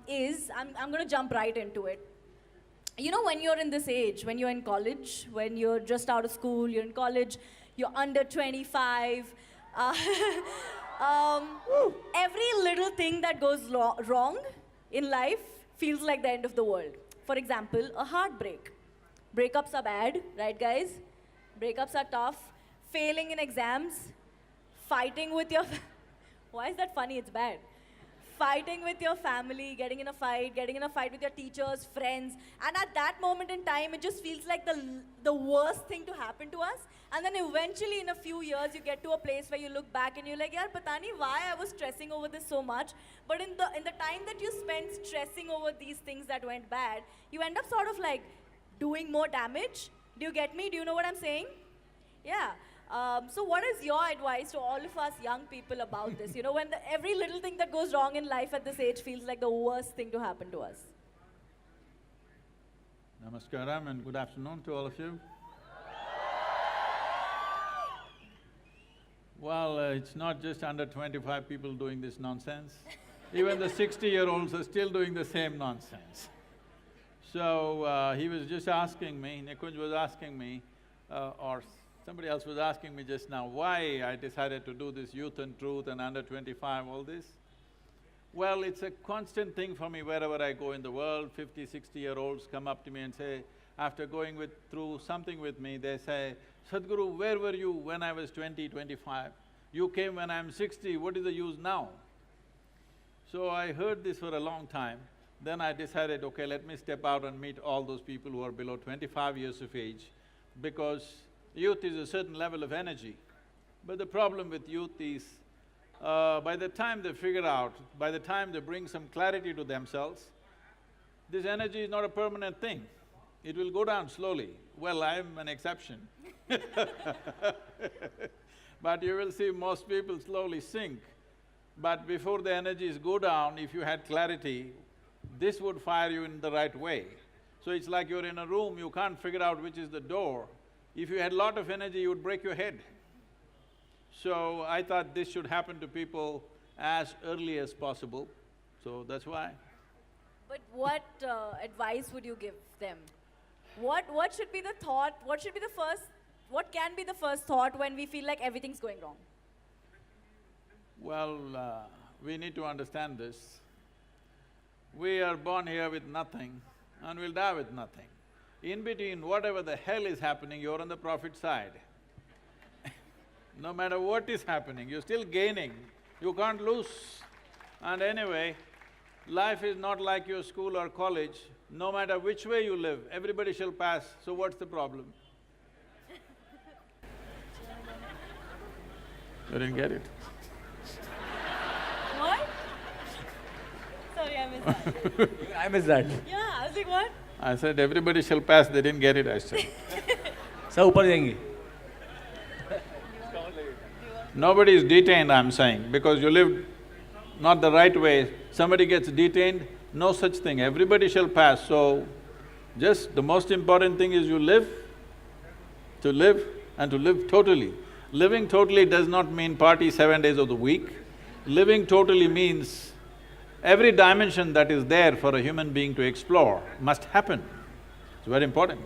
I'm gonna jump right into it. You know, when you're in this age, when you're in college, when you're just out of school, you're in college, you're under 25, uh, every little thing that goes wrong in life feels like the end of the world. For example, a heartbreak. Breakups are bad, right, guys? Breakups are tough. Failing in exams, fighting with your. Why is that funny? It's bad. Fighting with your family, getting in a fight with your teachers, friends, and at that moment in time, it just feels like the worst thing to happen to us. And then eventually, in a few years, you get to a place where you look back and you're like, "Yaar, pata nahi why I was stressing over this so much." But in the time that you spent stressing over these things that went bad, you end up sort of like doing more damage. Do you get me? Do you know what I'm saying? Yeah. So what is your advice to all of us young people about this? You know, when every little thing that goes wrong in life at this age feels like the worst thing to happen to us. Namaskaram and good afternoon to all of you. Well, it's not just under 25 people doing this nonsense. Even the 60-year-olds are still doing the same nonsense. So, he was just asking me, Nikunj was asking me, or somebody else was asking me just now, why I decided to do this youth and truth and under 25, all this. Well, it's a constant thing for me wherever I go in the world. 50, 60-year-olds come up to me and say, after going through something with me, they say, Sadhguru, where were you when I was 20, 25? You came when I'm 60, what is the use now? So I heard this for a long time. Then I decided, okay, let me step out and meet all those people who are below 25 years of age, because youth is a certain level of energy. But the problem with youth is, by the time they figure out, by the time they bring some clarity to themselves, this energy is not a permanent thing. It will go down slowly. Well, I'm an exception but you will see most people slowly sink. But before the energies go down, if you had clarity, this would fire you in the right way. So it's like you're in a room, you can't figure out which is the door. If you had a lot of energy, you would break your head. So I thought this should happen to people as early as possible, so that's why. But what advice would you give them? What should be the thought, what can be the first thought when we feel like everything's going wrong? Well, we need to understand this. We are born here with nothing and we'll die with nothing. In between, whatever the hell is happening, you're on the profit side. No matter what is happening, you're still gaining, you can't lose. And anyway, life is not like your school or college. No matter which way you live, everybody shall pass, so what's the problem? You didn't get it? What? Sorry, I missed that. I missed that. Yeah, I was like, what? I said, everybody shall pass, they didn't get it, I said. सब ऊपर जाएंगे. Nobody is detained, I'm saying, because you lived not the right way, somebody gets detained, no such thing, everybody shall pass, so just the most important thing is you live, to live and to live totally. Living totally does not mean party 7 days of the week. Living totally means every dimension that is there for a human being to explore must happen. It's very important.